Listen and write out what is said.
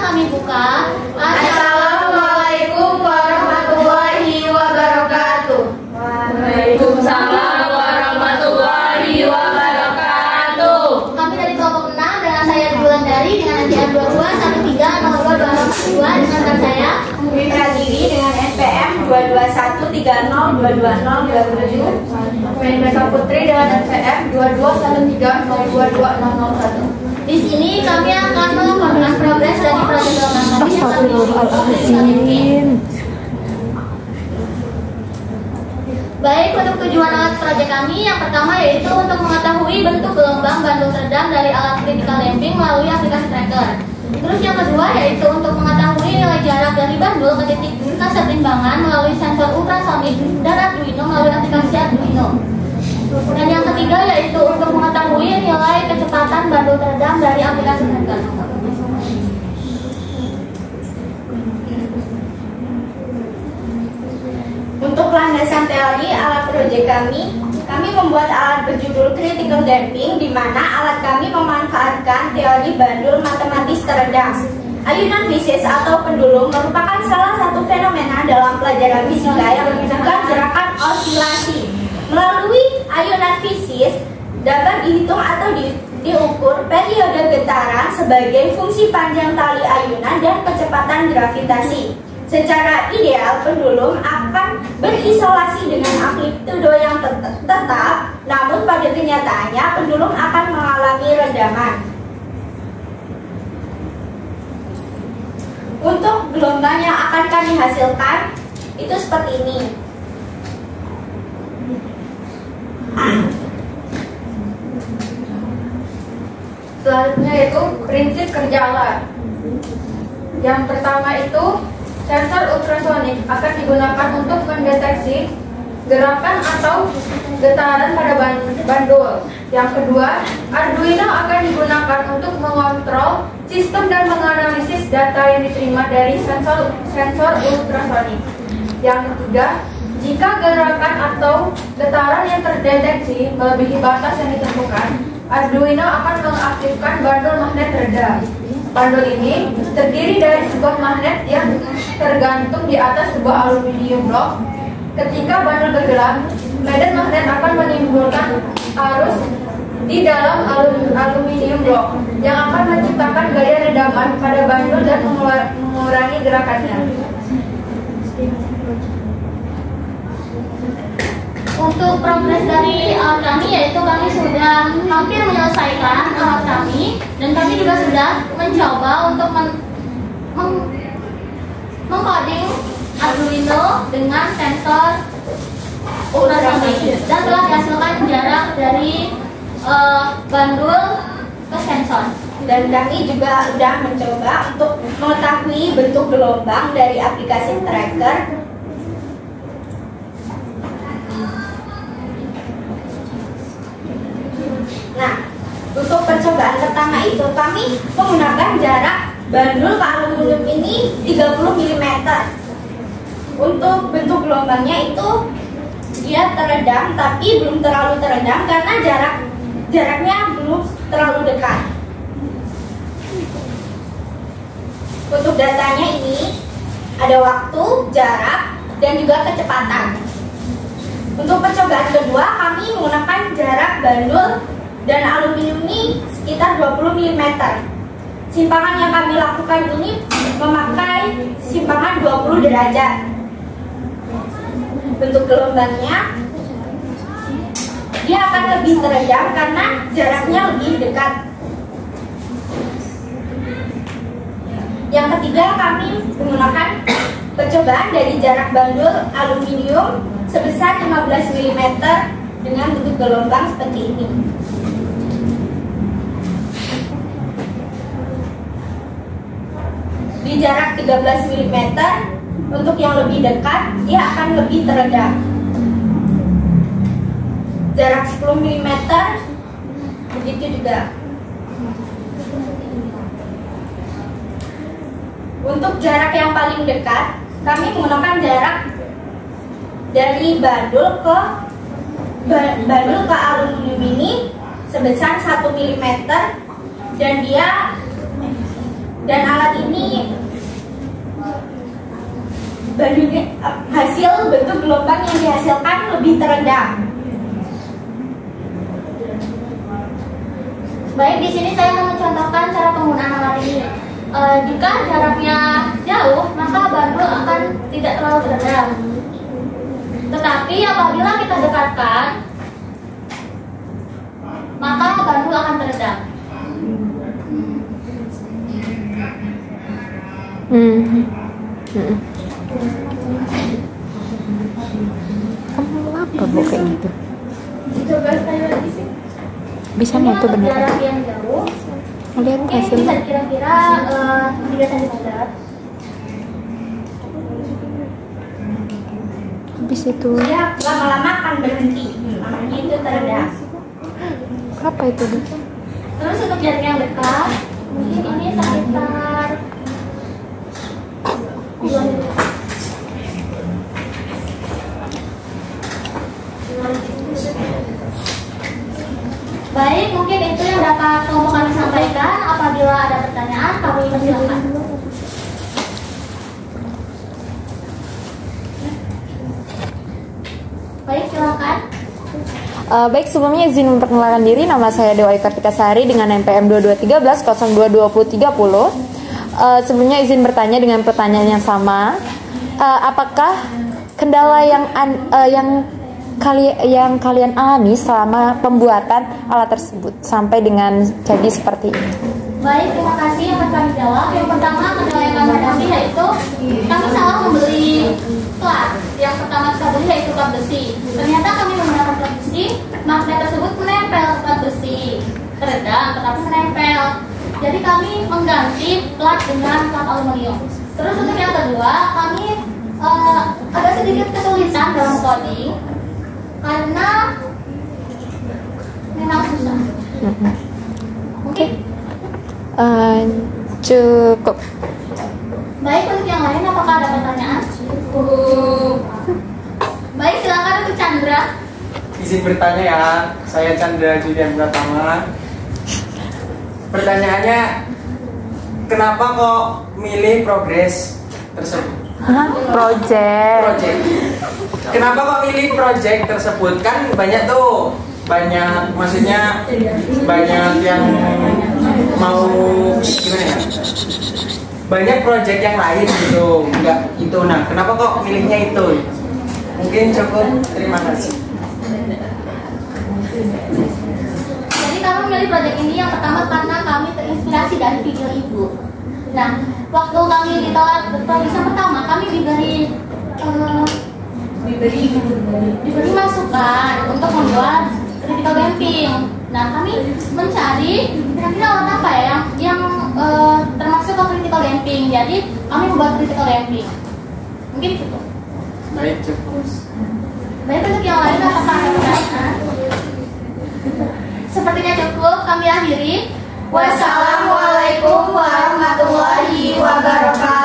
kami buka. Assalamualaikum warahmatullahi wabarakatuh. Waalaikumsalam warahmatullahi wabarakatuh. Kami dari kelompok 6 dengan saya Wulandari dengan NPM 221302 dengan dan saya Mitra Diri dengan NPM 22130220227. Mereka Putri dengan NPM 2213022601. di sini kami akan melaporkan progres dari proyek gelombang kami yang kami ikuti. Baik, untuk tujuan alat proyek kami yang pertama yaitu untuk mengetahui bentuk gelombang bandul teredam dari alat critical damping melalui aplikasi tracker. Terus yang kedua yaitu untuk mengetahui nilai jarak dari bandul ke titik kesetimbangan melalui sensor ultrasonik dan Arduino melalui aplikasi Arduino. Dan yang ketiga yaitu untuk mengetahui nilai kecepatan bandul teredam dari aplikasi tracker. Untuk landasan teori alat proyek kami membuat alat berjudul critical damping, di mana alat kami memanfaatkan teori bandul matematis teredam. Ayunan fisis atau pendulum merupakan salah satu fenomena dalam pelajaran fisika yang menggunakan gerakan osilasi. Melalui ayunan fisis dapat dihitung atau diukur periode getaran sebagai fungsi panjang tali ayunan dan kecepatan gravitasi. Secara ideal, pendulum akan berisolasi dengan amplitudo yang tetap, namun pada kenyataannya pendulum akan mengalami rendaman. Untuk gelombang yang akan kami hasilkan, itu seperti ini. Selanjutnya itu prinsip kerja alat. Yang pertama itu sensor ultrasonik akan digunakan untuk mendeteksi gerakan atau getaran pada bandul. Yang kedua, Arduino akan digunakan untuk mengontrol sistem dan menganalisis data yang diterima dari sensor ultrasonik. Yang ketiga, jika gerakan atau getaran yang terdeteksi melebihi batas yang ditentukan, Arduino akan mengaktifkan bandul magnet redam. Bandul ini terdiri dari sebuah magnet yang tergantung di atas sebuah aluminium blok. Ketika bandul bergerak, medan magnet akan menimbulkan arus di dalam aluminium blok yang akan menciptakan gaya redaman pada bandul dan mengurangi gerakannya. Untuk progres dari alat kami yaitu kami sudah hampir menyelesaikan alat kami dan kami juga sudah mencoba untuk mengcoding Arduino dengan sensor ultrasonik dan telah dihasilkan jarak dari bandul ke sensor. Dan kami juga sudah mencoba untuk mengetahui bentuk gelombang dari aplikasi tracker. Nah, untuk percobaan pertama itu kami menggunakan jarak bandul ke aluminium ini 30 mm. Untuk bentuk gelombangnya itu dia teredam tapi belum terlalu teredam karena jaraknya belum terlalu dekat. Untuk datanya ini ada waktu, jarak, dan juga kecepatan. Untuk percobaan kedua kami menggunakan jarak bandul dan aluminium ini sekitar 20 mm. Simpangan yang kami lakukan ini memakai simpangan 20 derajat. Bentuk gelombangnya dia akan lebih teredam karena jaraknya lebih dekat. Yang ketiga kami menggunakan percobaan dari jarak bandul aluminium sebesar 15 mm dengan bentuk gelombang seperti ini. Di jarak 13 mm untuk yang lebih dekat dia akan lebih teredam. Jarak 10 mm begitu juga. Untuk jarak yang paling dekat kami menggunakan jarak dari bandul ke aluminium ini sebesar 1 mm dan dan alat ini hasil bentuk gelombang yang dihasilkan lebih teredam. Baik, di sini saya akan mencontohkan cara penggunaan alat ini. Jika jaraknya jauh, maka bandul akan tidak terlalu teredam. Tetapi apabila kita dekatkan, maka bandul akan teredam. Kamu apa bu kayak gitu? Coba sekali lagi sih. Bisa Ini itu untuk benar? jarak yang jauh, Lihat mungkin bisa hasilnya. kira-kira 3 cm. Habis itu Ya, lama-lama akan berhenti. Namanya itu teredam. apa itu bu? Terus untuk jarak yang dekat, mungkin ini sekitar 2 mm. Baik, mungkin itu yang dapat kelompok kami sampaikan. Apabila ada pertanyaan, kami persilakan. Baik, silakan. Baik, sebelumnya izin memperkenalkan diri. Nama saya Dewa Kartika Sari dengan NPM 2213 022030. Sebelumnya izin bertanya dengan pertanyaan yang sama. Apakah kendala yang kalian alami selama pembuatan alat tersebut sampai dengan jadi seperti ini? Baik, terima kasih yang akan kami jawab. Yang pertama, kendala yang kami hadapi yaitu kami salah membeli plat. Yang pertama kita beli yaitu plat besi. Ternyata kami menggunakan plat besi, magnet tersebut menempel ke plat besi, teredam tetapi menempel. Jadi kami mengganti plat dengan plat aluminium. Terus untuk yang kedua, kami agak sedikit kesulitan dalam coding karena memang susah. Mungkin Cukup. baik, untuk yang lain apakah ada pertanyaan? Baik, silakan untuk Chandra. Izin bertanya ya, saya Chandra Julian Pratama. Pertanyaannya, kenapa kok milih progres tersebut? Project. Kenapa kok milih project tersebut? Kan banyak tuh, maksudnya banyak yang mau gimana ya? Banyak project yang lain gitu, enggak itu. Nah, kenapa kok milihnya itu? Mungkin cukup. Terima kasih. Jadi kami memilih proyek ini yang pertama karena kami terinspirasi dari video ibu. Nah, waktu kami ditolak pemeriksaan pertama, kami diberi masukan untuk membuat critical damping. Nah, kami mencari kira-kira alat apa ya yang termasuk ke critical damping. Jadi kami membuat critical damping. Mungkin cukup. Baik, cukup. Baik, untuk yang lain apakah ada pertanyaan? Sepertinya cukup, kami akhiri. Wassalamualaikum warahmatullahi wabarakatuh.